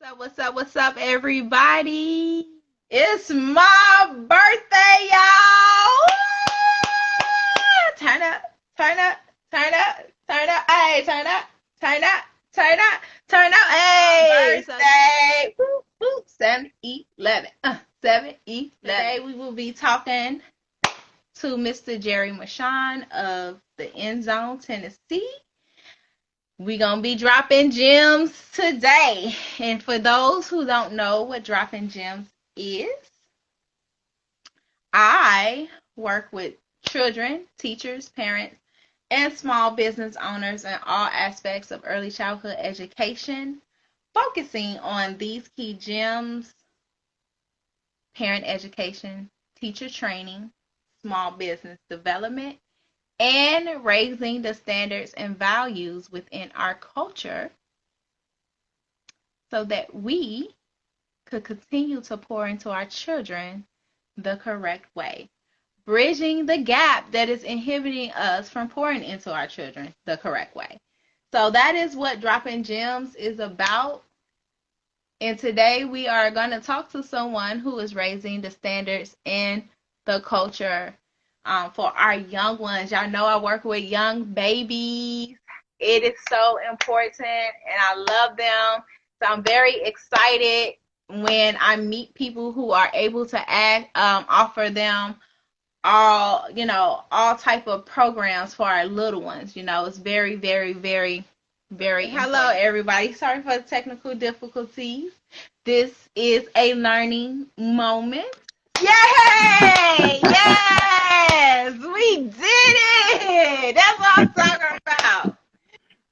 What's up, everybody? It's my birthday, y'all! Turn up, turn up, turn up, turn up, hey, turn up, turn up, turn up, turn up, hey! Birthday! Woo, woo, 7-11. 7-11. Today we will be talking to Mr. Jerry Mashawn of the Nzone, Tennessee. We're going to be dropping gems today. And for those who don't know what dropping gems is, I work with children, teachers, parents, and small business owners in all aspects of early childhood education, focusing on these key gems: parent education, teacher training, small business development, and raising the standards and values within our culture so that we could continue to pour into our children the correct way, bridging the gap that is inhibiting us from pouring into our children the correct way. So that is what Dropping Gems is about. And today we are going to talk to someone who is raising the standards in the culture for our young ones. Y'all know I work with young babies. It is so important, and I love them. So I'm very excited when I meet people who are able to offer them all type of programs for our little ones. It's very, very, very, very important. Hello, everybody. Sorry for the technical difficulties. This is a learning moment. Yay! Yes! We did it! That's what I'm talking about.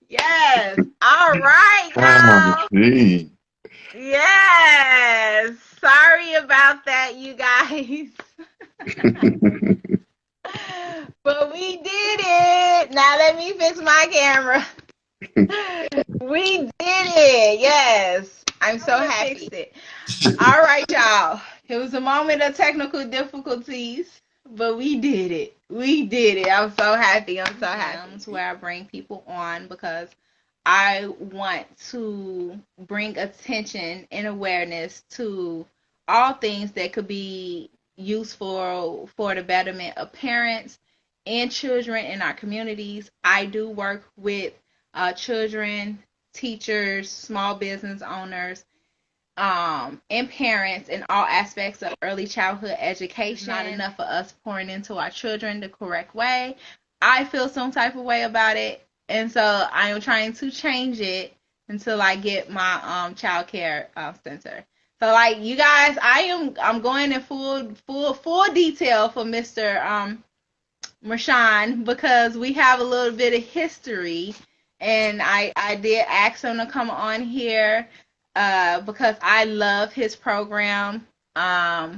Yes. All right, y'all. Gee. Yes. Sorry about that, you guys. But we did it. Now let me fix my camera. We did it. Yes. I'm so happy. All right, y'all. It was a moment of technical difficulties, but we did it. We did it. I'm so happy. I'm so happy. That's where I bring people on because I want to bring attention and awareness to all things that could be useful for the betterment of parents and children in our communities. I do work with children, teachers, small business owners, and parents in all aspects of early childhood education. It's not enough for us pouring into our children the correct way. I feel some type of way about it, and so I am trying to change it until I get my child care center. So, like, you guys, I'm going in full detail for Mr. Marshawn because we have a little bit of history, and I did ask him to come on here because I love his program. I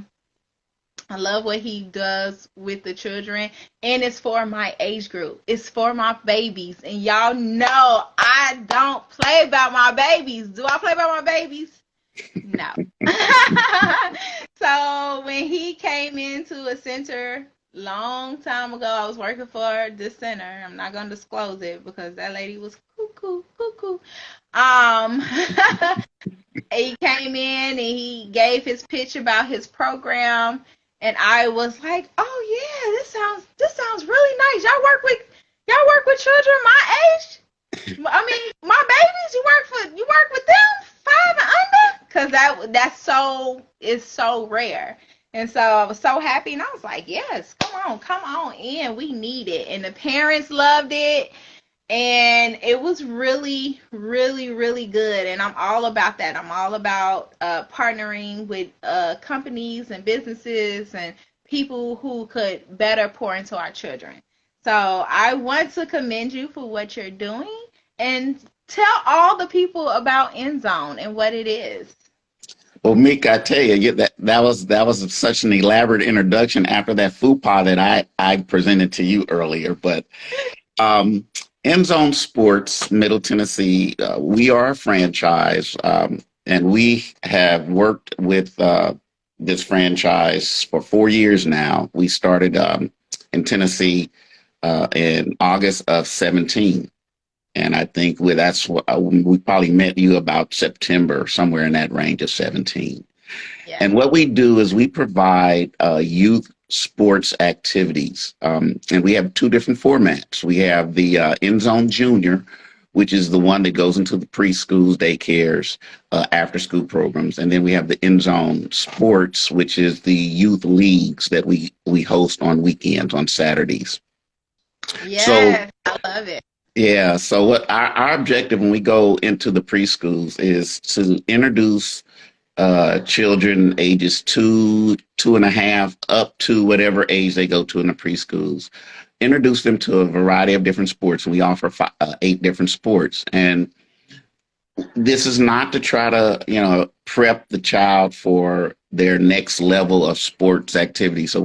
love what he does with the children, and it's for my age group. It's for my babies, and y'all know I don't play about my babies. Do I play about my babies? No. So when he came into a center long time ago, I was working for this center. I'm not gonna disclose it because that lady was cuckoo. He came in and he gave his pitch about his program, and I was like, "Oh yeah, this sounds really nice. Y'all work with children my age. I mean, my babies. You work with them 5 and under, because that's so rare." And so I was so happy, and I was like, "Yes, come on in. We need it." And the parents loved it. And it was really, really, really good. And I'm all about that. I'm all about partnering with companies and businesses and people who could better pour into our children. So I want to commend you for what you're doing and tell all the people about Nzone and what it is. Well, Meek, I tell you, that was such an elaborate introduction after that FUPA that I presented to you earlier. But Nzone Sports, Middle Tennessee, we are a franchise, and we have worked with this franchise for 4 years now. We started in Tennessee in August of 17. And I think that's what we probably met you about September, somewhere in that range of 17. Yeah. And what we do is we provide youth sports activities. And we have two different formats. We have the Nzone Junior, which is the one that goes into the preschools, daycares, after school programs. And then we have the Nzone Sports, which is the youth leagues that we host on weekends, on Saturdays. So, Yes, I love it. yeah. So what our objective when we go into the preschools is to introduce children ages 2.5, up to whatever age they go to in the preschools. Introduce them to a variety of different sports. And we offer 8 different sports. And this is not to try to, prep the child for their next level of sports activity. So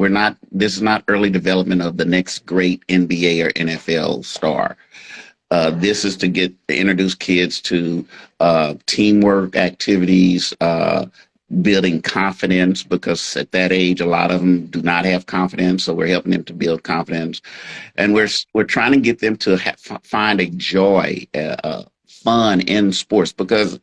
this is not early development of the next great NBA or NFL star. This is to introduce kids to teamwork activities, building confidence, because at that age, a lot of them do not have confidence. So we're helping them to build confidence, and we're trying to get them to find a joy, fun in sports, because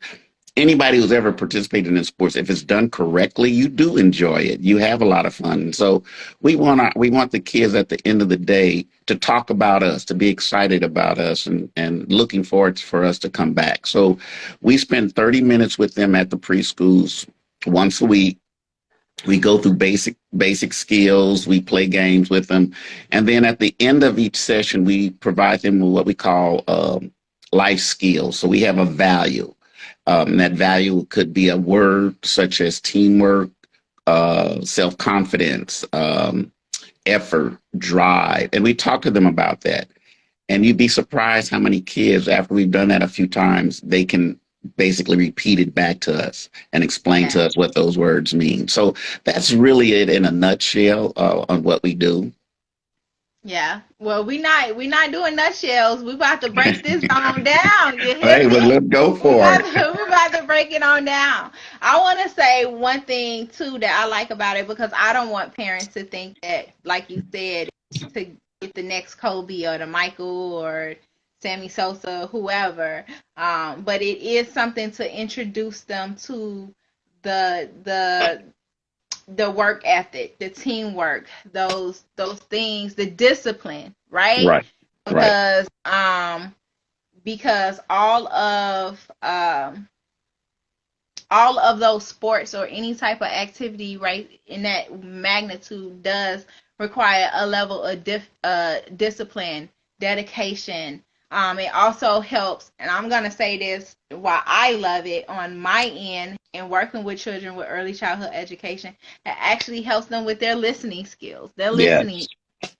anybody who's ever participated in sports, if it's done correctly, you do enjoy it. You have a lot of fun. And so we want the kids at the end of the day to talk about us, to be excited about us, and looking forward for us to come back. So we spend 30 minutes with them at the preschools once a week. We go through basic skills. We play games with them, and then at the end of each session, we provide them with what we call life skills. So we have a value. That value could be a word such as teamwork, self confidence, effort, drive, and we talk to them about that. And you'd be surprised how many kids, after we've done that a few times, they can basically repeat it back to us and explain Yeah. to us what those words mean. So that's really it in a nutshell on what we do. Yeah. Well, we not doing nutshells. We about to break this on down. You hear Hey, well, me? let's go We for about it. to, we about to break it on down. I want to say one thing too that I like about it, because I don't want parents to think that, like you said, to get the next Kobe or the Michael or Sammy Sosa, whoever. But it is something to introduce them to the the work ethic, the teamwork, those things, the discipline, right? Right, right, Because all of those sports or any type of activity, right, in that magnitude does require a level of discipline, dedication. It also helps, and I'm going to say this why I love it on my end in working with children with early childhood education. It actually helps them with their listening skills, their listening. yes,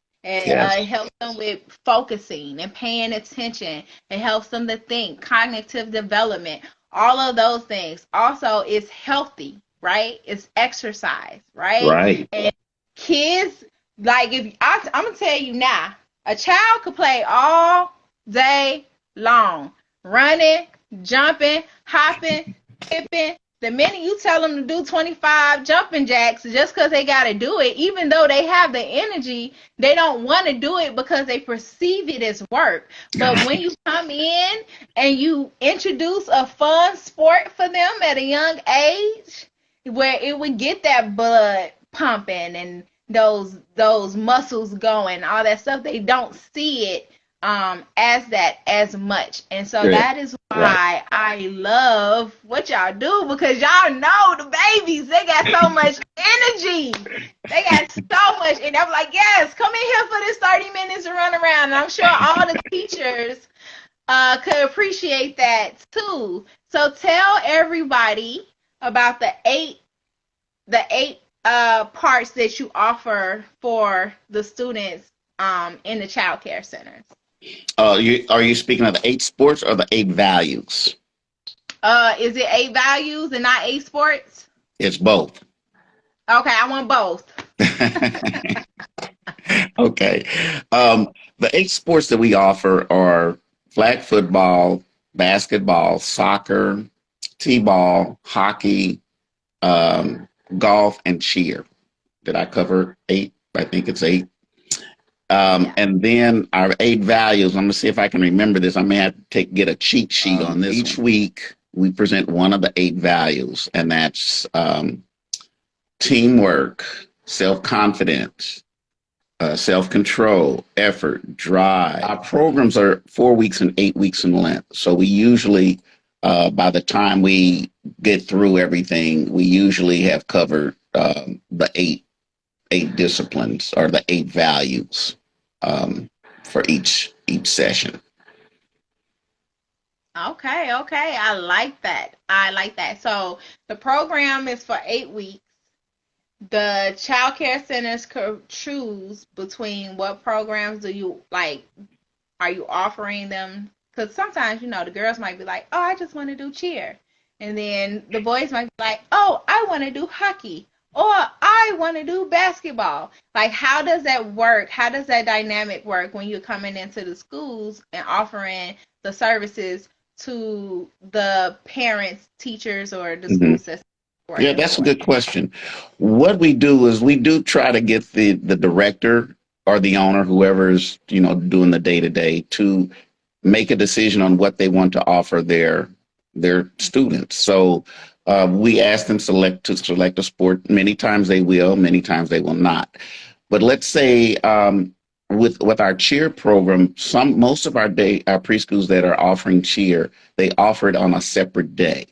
yes, It helps them with focusing and paying attention. It helps them to think, cognitive development, all of those things. Also, it's healthy, right? It's exercise, right? right, And kids, like, I'm gonna tell you now, a child could play all day long, running, jumping, hopping, skipping. The minute you tell them to do 25 jumping jacks just because they got to do it, even though they have the energy, they don't want to do it because they perceive it as work. But when you come in and you introduce a fun sport for them at a young age, where it would get that blood pumping and those muscles going, all that stuff, they don't see it as much. And so yeah, that is right, why I love what y'all do, because y'all know the babies, they got so much energy. They got so much, and I'm like, yes, come in here for this 30 minutes and run around. And I'm sure all the teachers could appreciate that too. So tell everybody about the eight parts that you offer for the students in the child care centers. are you speaking of the 8 sports or the 8 values? Is it eight values and not eight sports? It's both. Okay, I want both. Okay. The 8 sports that we offer are flag football, basketball, soccer, t-ball, hockey, golf, and cheer. Did I cover 8? I think it's 8. Yeah. And then our 8 values. I'm gonna see if I can remember this. I may have to get a cheat sheet on this. Each week we present one of the 8 values, and that's teamwork, self confidence, self control, effort, drive. Our programs are 4 weeks and 8 weeks in length. So we usually, by the time we get through everything, we usually have covered the eight disciplines or the 8 values for each session. Okay, okay. I like that. I like that. So the program is for 8 weeks. The child care centers could choose between what programs do you like. Are you offering them? Because sometimes, the girls might be like, oh, I just want to do cheer. And then the boys might be like, oh, I want to do hockey. Or I want to do basketball. Like, how does that work? How does that dynamic work when you're coming into the schools and offering the services to the parents, teachers, or the Mm-hmm. school system Yeah, working that's a for? good question. What we do is we do try to get the director or the owner, whoever's doing the day to day, to make a decision on what they want to offer their students. So we ask them select a sport. Many times they will, many times they will not. But let's say with our cheer program, most of our preschools that are offering cheer, they offer it on a separate day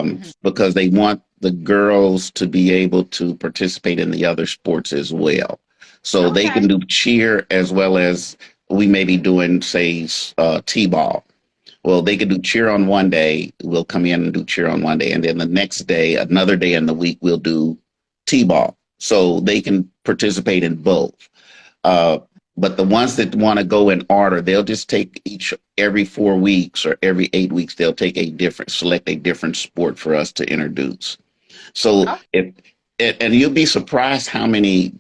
Mm-hmm. because they want the girls to be able to participate in the other sports as well. So they Okay. can do cheer as well as we may be doing, say, t-ball. Well, they could do cheer on one day. We'll come in and do cheer on one day. And then the next day, another day in the week, we'll do t-ball. So they can participate in both. Uh, but the ones that want to go in order, they'll just take every 4 weeks or every 8 weeks, they'll select a different sport for us to introduce. So Oh, and you'll be surprised how many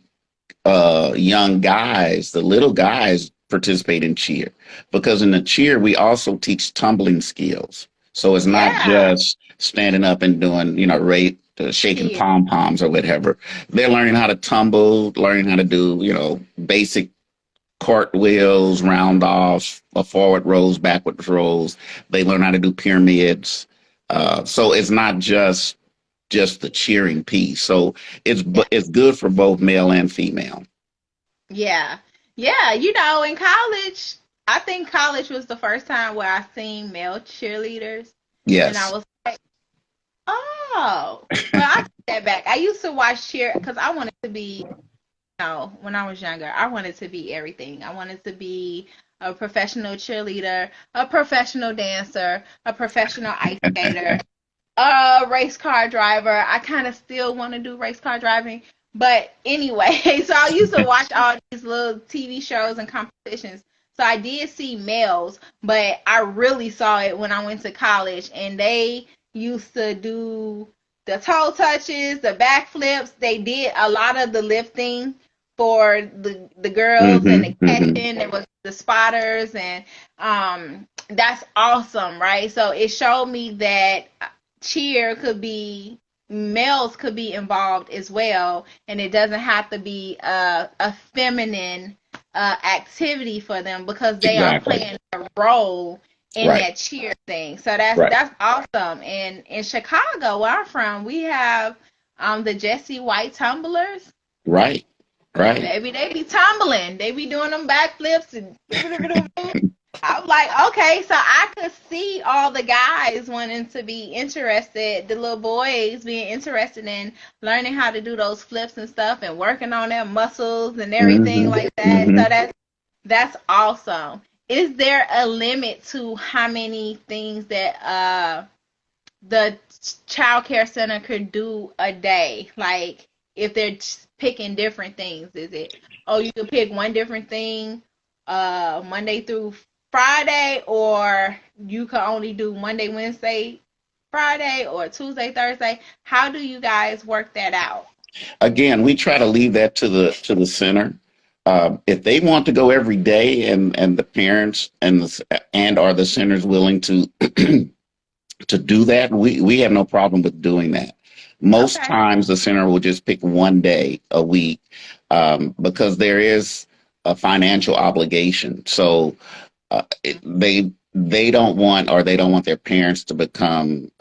young guys, the little guys, participate in cheer, because in the cheer we also teach tumbling skills. So it's not yeah. just standing up and doing, shaking Cheer. pom poms or whatever. They're learning how to tumble, learning how to do, basic cartwheels, round offs, forward rolls, backwards rolls. They learn how to do pyramids. So it's not just the cheering piece. So Yeah. it's good for both male and female. Yeah. Yeah. In college, I think college was the first time where I seen male cheerleaders. And I Yes. was like, oh, well, I take that back. I used to watch cheer because I wanted to be, when I was younger, I wanted to be everything. I wanted to be a professional cheerleader, a professional dancer, a professional ice skater, race car driver. I kind of still want to do race car driving. But anyway, so I used to watch all these little TV shows and competitions. So I did see males, but I really saw it when I went to college, and they used to do the toe touches, the backflips. They did a lot of the lifting for the girls and the Mm-hmm, mm-hmm. catching. It was the spotters, and that's awesome, right? So it showed me that cheer could be males could be involved as well, and it doesn't have to be a feminine activity for them because they are Exactly. playing a role in Right. that cheer thing. So that's Right. that's awesome. And in Chicago, where I'm from, we have the Jesse White tumblers. Right. Right. Baby, they be tumbling. They be doing them backflips and I'm like, okay, so I could see all the guys wanting to be interested, the little boys being interested in learning how to do those flips and stuff and working on their muscles and everything Mm-hmm, like that. mm-hmm. So that's awesome. Is there a limit to how many things that the child care center could do a day? Like if they're picking different things, is it, oh, you can pick one different thing Monday through Friday, or you can only do Monday, Wednesday, Friday, or Tuesday, Thursday? How do you guys work that out? Again, we try to leave that to the center. If they want to go every day, and the parents and are the centers willing to to do that, we have no problem with doing that. Most Okay. times, the center will just pick one day a week because there is a financial obligation. So they don't want, or they don't want their parents to become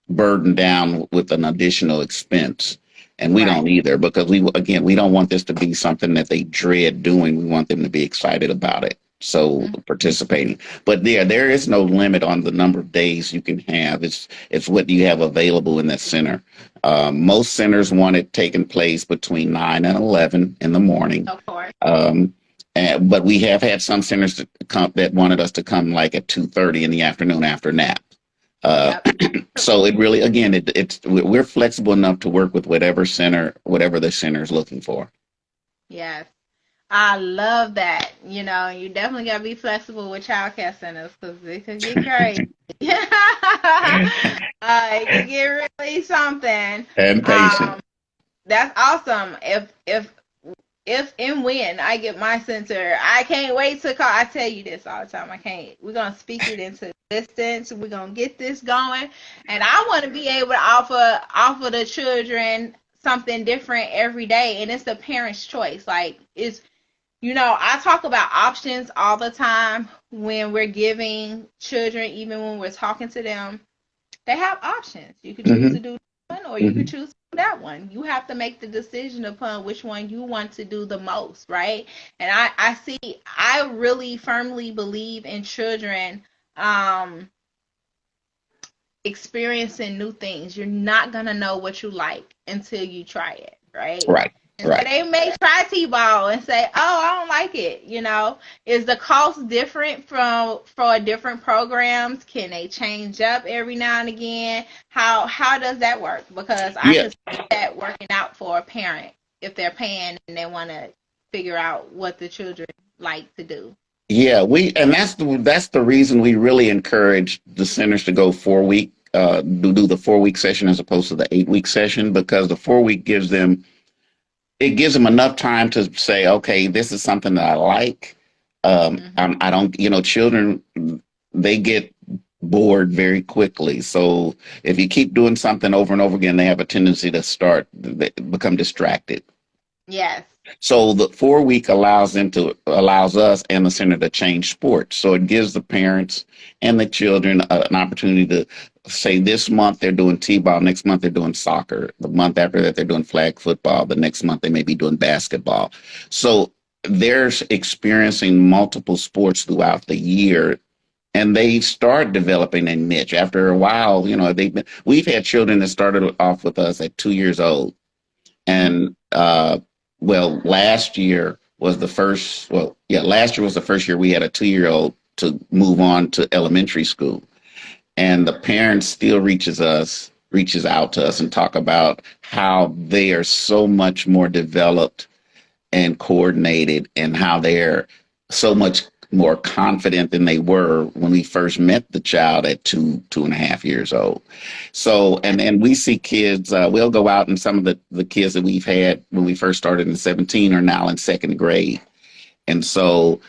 burdened down with an additional expense. And we Right. don't either, because we don't want this to be something that they dread doing. We want them to be excited about it. So Mhm. participating, but there is no limit on the number of days you can have. It's what you have available in that center. Most centers want it taking place between 9 and 11 in the morning. Of course. Um, but we have had some centers that wanted us to come like at 2:30 in the afternoon after nap. Uh, Yep. so it really, again, we're flexible enough to work with whatever the center is looking for. Yes. I love that. You definitely gotta be flexible with childcare centers because it could get crazy. It could get really something. And patient. Um, that's awesome. If and when I get my center, I can't wait to call. I tell you this all the time. I can't. We're gonna speak it into existence. We're gonna get this going, and I want to be able to offer the children something different every day, and it's the parent's choice. Like I talk about options all the time when we're giving children, even when we're talking to them. They have options. You could choose to Hmm. do one or you could Hmm. choose to do that one. You have to make the decision upon which one you want to do the most, right? And I really firmly believe in children um experiencing new things. You're not gonna know what you like until you try it, right? Right. And so Right. they may try T-ball and say, "Oh, I don't like it." Is the cost different from for different programs? Can they change up every now and again? How does that work? Because I Yeah. could see that working out for a parent if they're paying and they want to figure out what the children like to do. Yeah. And that's the reason we really encourage the centers to go 4 week, do the 4 week session as opposed to the 8 week session, because the 4 week gives them enough time to say, okay, this is something that I like. Hmm. I don't, children, they get bored very quickly. So if you keep doing something over and over again, they have a tendency to they become distracted. Yes. So the 4 week allows us and the center to change sports. So it gives the parents and the children an opportunity to say this month they're doing t-ball, next month they're doing soccer, the month after that they're doing flag football, the next month they may be doing basketball. So they're experiencing multiple sports throughout the year, and they start developing a niche after a while. We've had children that started off with us at 2 years old, Hmm. and well, last year was the first year we had a 2 year old to move on to elementary school. And the parent still reaches out to us and talk about how they are so much more developed and coordinated, and how they're so much more confident than they were when we first met the child at 2.5 years old. So, and we see kids, we'll go out, and some of the kids that we've had when we first started in 17 are now in second grade. And so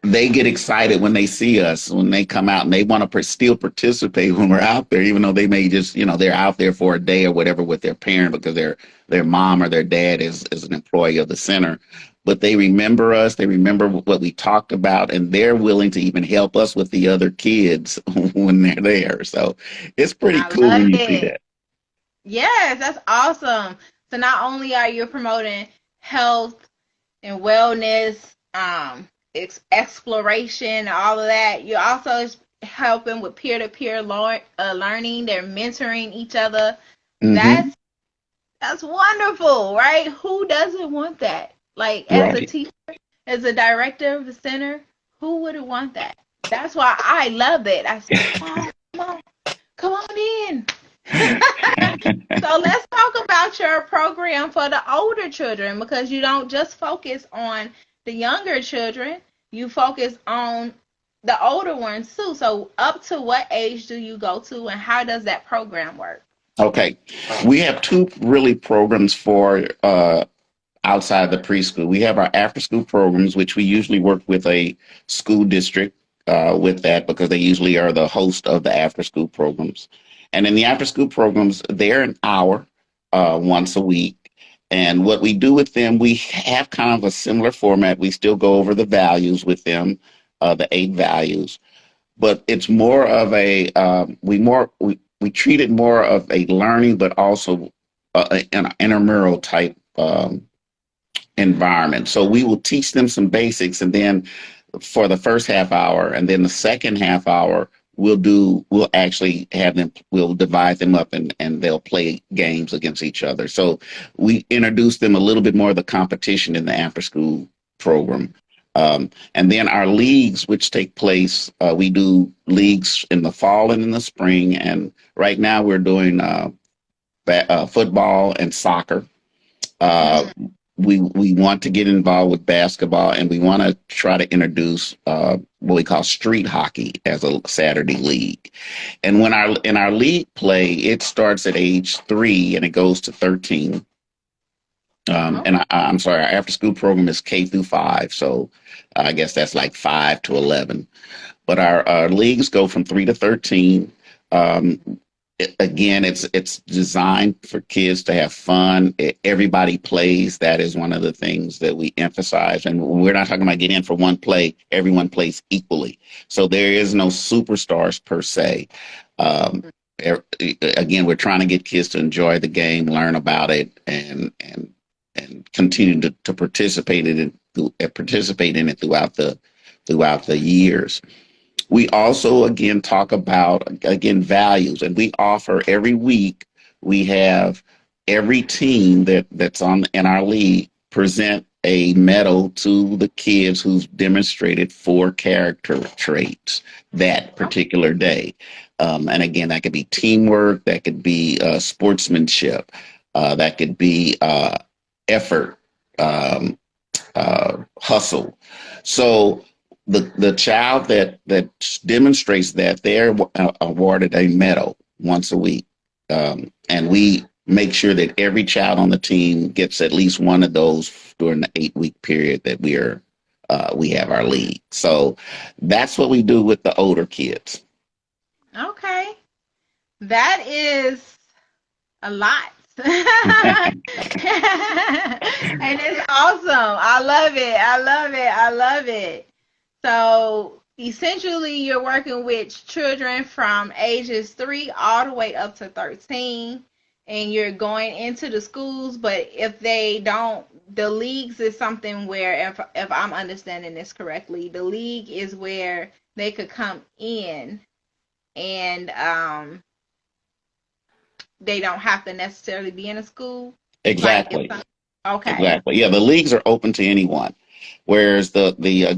they get excited when they see us, when they come out, and they want to still participate when we're out there, even though they may just, they're out there for a day or whatever with their parent, because their mom or their dad is an employee of the center. But they remember us, they remember what we talked about, and they're willing to even help us with the other kids when they're there. So it's pretty I cool love when you see it. that. Yes, that's awesome. So not only are you promoting health and wellness, exploration, all of that, you're also helping with peer-to-peer learning. They're mentoring each other. Hmm. That's that's wonderful, right? Who doesn't want that? Like as a Right. teacher, as a director of the center, who wouldn't want that? That's why I love it. I say, come on in. So let's talk about your program for the older children because you don't just focus on the younger children, you focus on the older ones too. So up to what age do you go to and how does that program work? Okay. We have two really programs for outside the preschool. We have our after school programs, which we usually work with a school district with that, because they usually are the host of the after school programs. And in the after school programs, they're an hour once a week. And what we do with them, we have kind of a similar format. We still go over the values with them, the 8 values, but it's more of a we treat it more of a learning, but also an intramural type environment. So we will teach them some basics, and then for the first half hour, and then the second half hour, we'll actually have them, we'll divide them up, and they'll play games against each other. So we introduce them a little bit more of the competition in the after school program. And then our leagues, which take place, we do leagues in the fall and in the spring. And right now we're doing football and soccer. Uh, Mm-hmm. we want to get involved with basketball, and we want to try to introduce what we call street hockey as a Saturday league. And when our in our league play, it starts at age 3 and it goes to 13. And Okay. I'm sorry, our after school program is K through 5, so I guess that's like 5 to 11. But our leagues go from 3 to 13. Um, Again, it's designed for kids to have fun. Everybody plays. That is one of the things that we emphasize. And we're not talking about getting in for one play. Everyone plays equally. So there is no superstars per se. Um, Again, we're trying to get kids to enjoy the game, learn about it, and continue to participate in it throughout the years. We also again talk about again values, and we offer every week. We have every team that's on in our league present a medal to the kids who's demonstrated 4 character traits that Oh, particular day. And again, that could be teamwork, that could be sportsmanship, that could be effort, um, hustle. So the child that demonstrates that, they're awarded a medal once a week, and we make sure that every child on the team gets at least one of those during the 8 week period that we have our league. So that's what we do with the older kids. okay. That is a lot. And it's awesome. I love it. I love it. I love it. So essentially, you're working with children from ages 3 all the way up to 13, and you're going into the schools. But if they don't, the leagues is something where, if I'm understanding this correctly, the league is where they could come in and they don't have to necessarily be in a school. Like if Exactly. some, okay. Exactly. Yeah, the leagues are open to anyone. Whereas the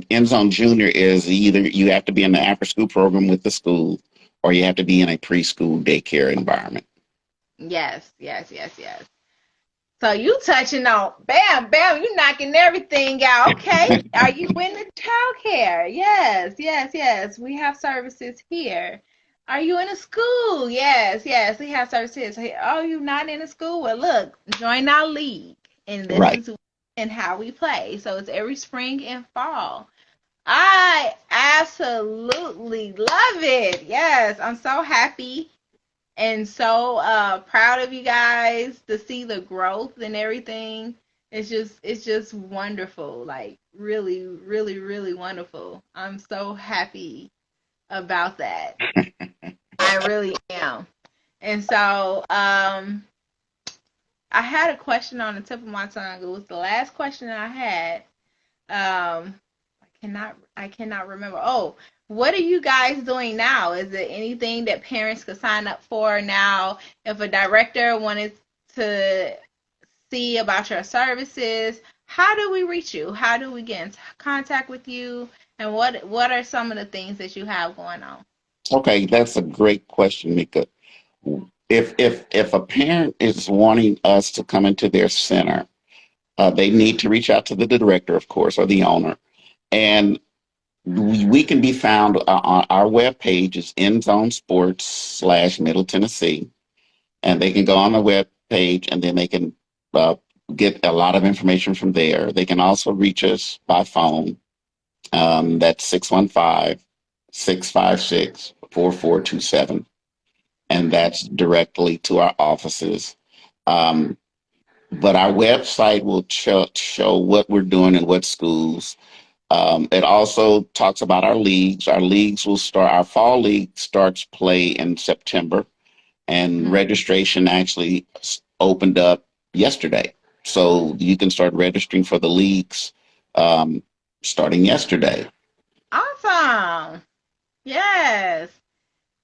Nzone Junior is either you have to be in the after school program with the school, or you have to be in a preschool daycare environment. Yes, yes, yes, yes. So you touching on bam, bam, you knocking everything out. Okay. Are you in the childcare? Yes, yes, yes. We have services here. Are you in a school? Yes, yes, we have services. Hey, oh, you not in a school? Well, look, join our league, and this Right. is and how we play. So it's every spring and fall. I absolutely love it. Yes, I'm so happy and so proud of you guys to see the growth and everything. It's just wonderful. Like really, really, really wonderful. I'm so happy about that. I really am. And so I had a question on the tip of my tongue. It was the last question I had. I cannot remember. Oh, what are you guys doing now? Is there anything that parents could sign up for now? If a director wanted to see about your services, how do we reach you? How do we get in contact with you? And what are some of the things that you have going on? Okay, that's a great question, Mika. If a parent is wanting us to come into their center, they need to reach out to the director, of course, or the owner, and we can be found on our webpage is Endzone Sports / Middle Tennessee, and they can go on the web page, and then they can uh, get a lot of information from there. They can also reach us by phone. That's 615-656-4427, and that's directly to our offices. Um, but our website will show what we're doing in what schools. It also talks about our leagues. Our leagues will start, our fall league starts play in September, and Mhm. registration actually opened up yesterday. So you can start registering for the leagues um, starting yesterday. Awesome. Yes.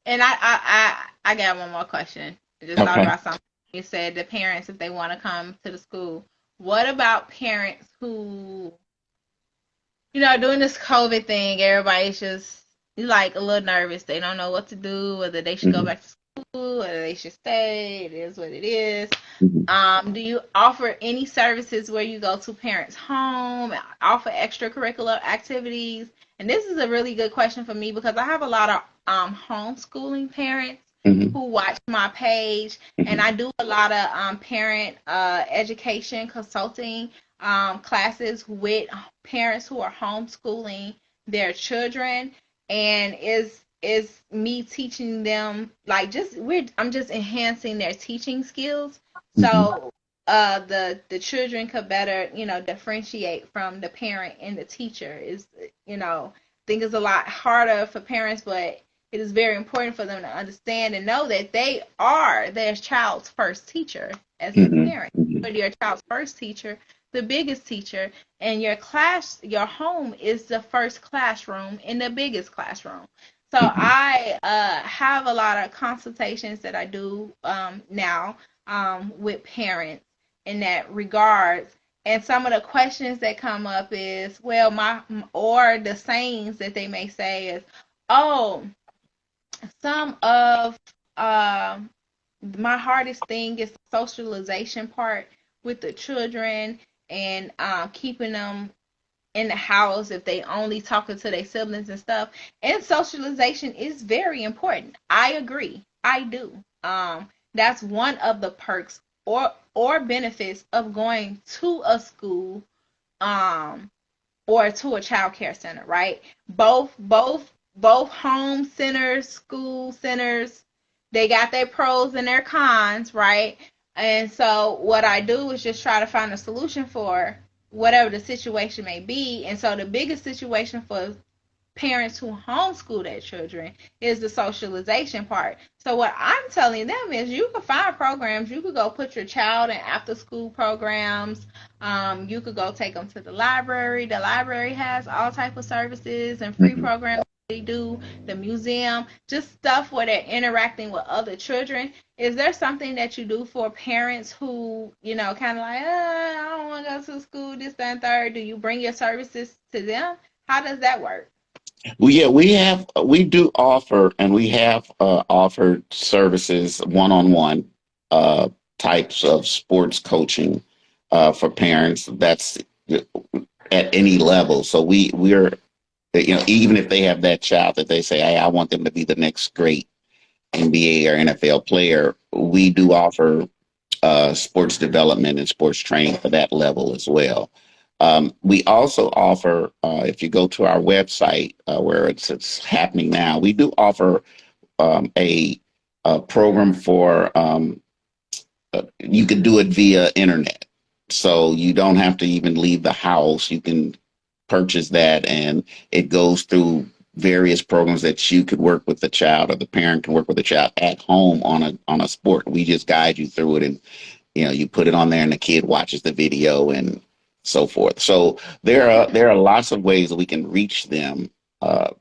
And I got one more question. I just thought Okay. about something. You said the parents, if they want to come to the school. What about parents who, doing this COVID thing, everybody's just like a little nervous. They don't know what to do, whether they should go Hmm. back to school, whether they should stay. It is what it is. Hmm. Do you offer any services where you go to parents' home, offer extracurricular activities? And this is a really good question for me because I have a lot of homeschooling parents Hmm. who watch my page, and Hmm. I do a lot of parent education consulting classes with parents who are homeschooling their children, and is me teaching them like I'm just enhancing their teaching skills Hmm. so the children could better differentiate from the parent and the teacher is I think it's a lot harder for parents, but it is very important for them to understand and know that they are their child's first teacher as the Hmm. parent. Hmm. But your child's first teacher, the biggest teacher, and your home is the first classroom and the biggest classroom. So Hmm. I have a lot of consultations that I do now with parents in that regards. And some of the questions that come up is, well, or the sayings that they may say is, oh, some of my hardest thing is the socialization part with the children and keeping them in the house if they only talking to their siblings and stuff. And socialization is very important. I agree. I do. That's one of the perks or benefits of going to a school um or to a child care center, right? Both home centers, school centers, they got their pros and their cons, right? And so what I do is just try to find a solution for whatever the situation may be. And so the biggest situation for parents who homeschool their children is the socialization part. So what I'm telling them is you can find programs. You could go put your child in after school programs. You could go take them to the library. The library has all type of services and free Hmm. programs they do. The museum, just stuff where they're interacting with other children. Is there something that you do for parents who, kind of like, I don't want to go to school, this, that, and third? Do you bring your services to them? How does that work? Well, yeah, we do offer, and we have offered services one-on-one types of sports coaching for parents. That's at any level. So we're even if they have that child that they say, hey, I want them to be the next great NBA or NFL player, we do offer sports development and sports training for that level as well. We also offer, if you go to our website where it's happening now, we do offer a program for you could do it via internet. So you don't have to even leave the house. You can purchase that and it goes through various programs that you could work with the child or the parent can work with the child at home on a sport. We just guide you through it and you put it on there and the kid watches the video and so forth. So there are lots of ways that we can reach them,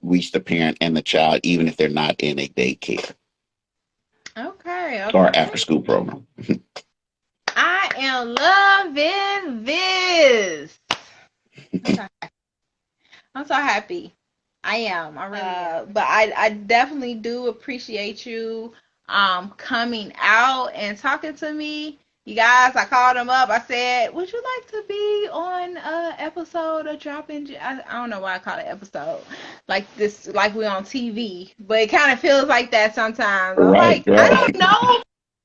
reach the parent and the child, even if they're not in a daycare Okay, or okay. after school program. I am loving this. I'm so, I'm so happy. I am. I really am. But I definitely do appreciate you coming out and talking to me. You guys, I called them up. I said, "Would you like to be on a episode of Dropping?" I don't know why I call it episode like this, like we're on TV, but it kind of feels like that sometimes. I'm Right, like, I right. don't know.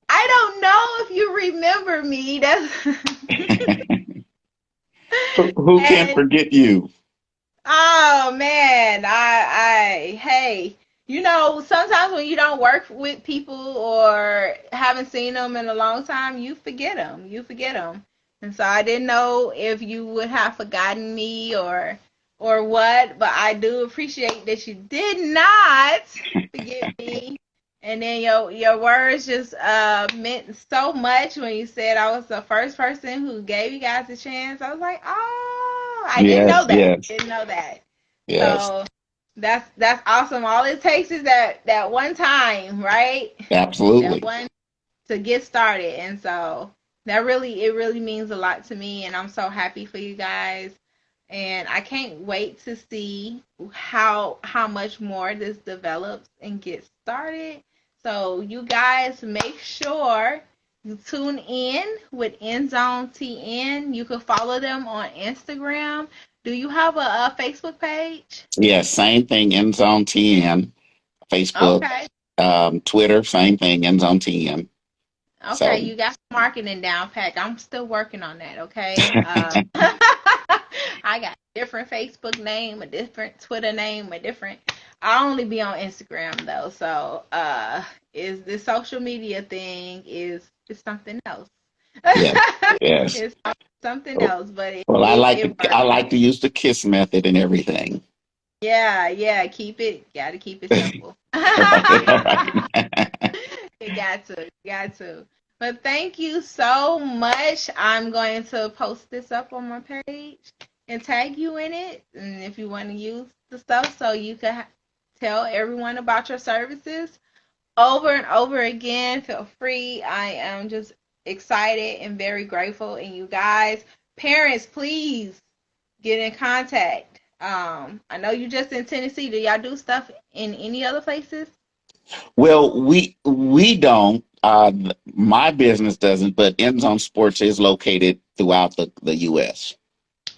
I don't know if you remember me. That's Who can't and forget you? oh man, hey, sometimes when you don't work with people or haven't seen them in a long time, you forget them. You forget them. And so I didn't know if you would have forgotten me or what, but I do appreciate that you did not forget me. And then your words just meant so much when you said I was the first person who gave you guys a chance. I was like, oh, I didn't Yes, know that. yes, Didn't know that. yes, So that's awesome. All it takes is that one time, right? That absolutely. one to get started. And so that really it really means a lot to me, and I'm so happy for you guys. And I can't wait to see how much more this develops and gets started. So you guys make sure you tune in with Nzone TN. You can follow them on Instagram. Do you have a Facebook page? Yes, same thing. End Zone TN, Facebook, Okay. Twitter, same thing. End Zone TN. Okay, So you got marketing down pat. I'm still working on that, okay? I got a different Facebook name, a different Twitter name, a different I only be on Instagram though. So, is the social media thing is something else. yes, yes. It's something else, but it, Well, it it I works. like to use the KISS method and everything. Yeah, yeah, gotta keep it simple. Right, right. You got to, you got to. But thank you so much. I'm going to post this up on my page and tag you in it. And if you want to use the stuff so you can tell everyone about your services over and over again, feel free. I am just excited and very grateful. And you guys, parents, please get in contact. I know you just in Tennessee. Do y'all do stuff in any other places? Well, we don't. My business doesn't, but End Zone Sports is located throughout the U.S.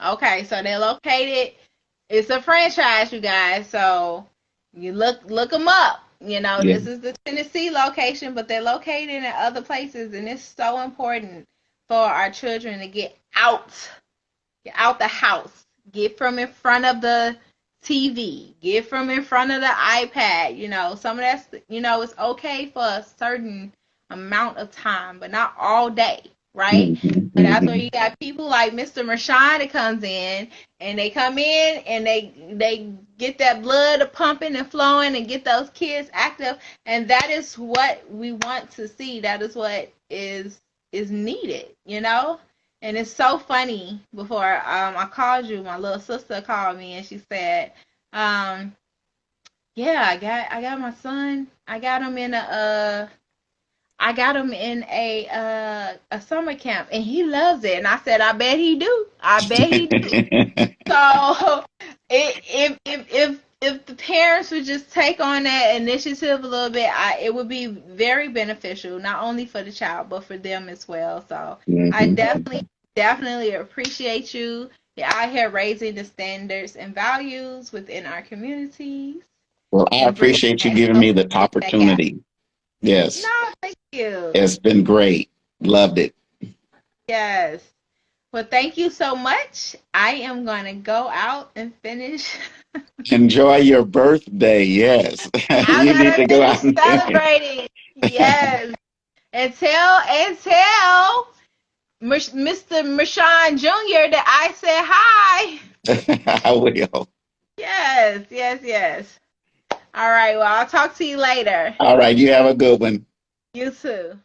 Okay, so they're located. It's a franchise, you guys. So you look them up. You know, Yeah. this is the Tennessee location, but they're located in other places, and it's so important for our children to get out the house, get from in front of the TV, get from in front of the iPad. You know, some of that's it's okay for a certain amount of time, but not all day, right? Mhm, But that's where mhm. you got people like Mr. Marshawn that comes in, and they come in and they get that blood pumping and flowing and get those kids active, and that is what we want to see. That is what is needed, you know. And it's so funny. Before I called you, my little sister called me and she said, um, "Yeah, I got my son. I got him in a summer camp, and he loves it." And I said, "I bet he do. I bet he do." So if the parents would just take on that initiative a little bit, it would be very beneficial, not only for the child but for them as well. So I Mhm. definitely appreciate you. You're out here raising the standards and values within our communities Well, I and bringing appreciate you that giving help me the bridge that gap. opportunity. Yes, No, thank you. it's been great. Loved it. Yes. Well, thank you so much. I am going to go out and finish. Enjoy your birthday. Yes, I'm you need gonna to go finish out and celebrating. Yes, and tell Mr. Marshawn Jr. that I said hi. I will. Yes, yes, yes. All right. Well, I'll talk to you later. All right, you have a good one. You too.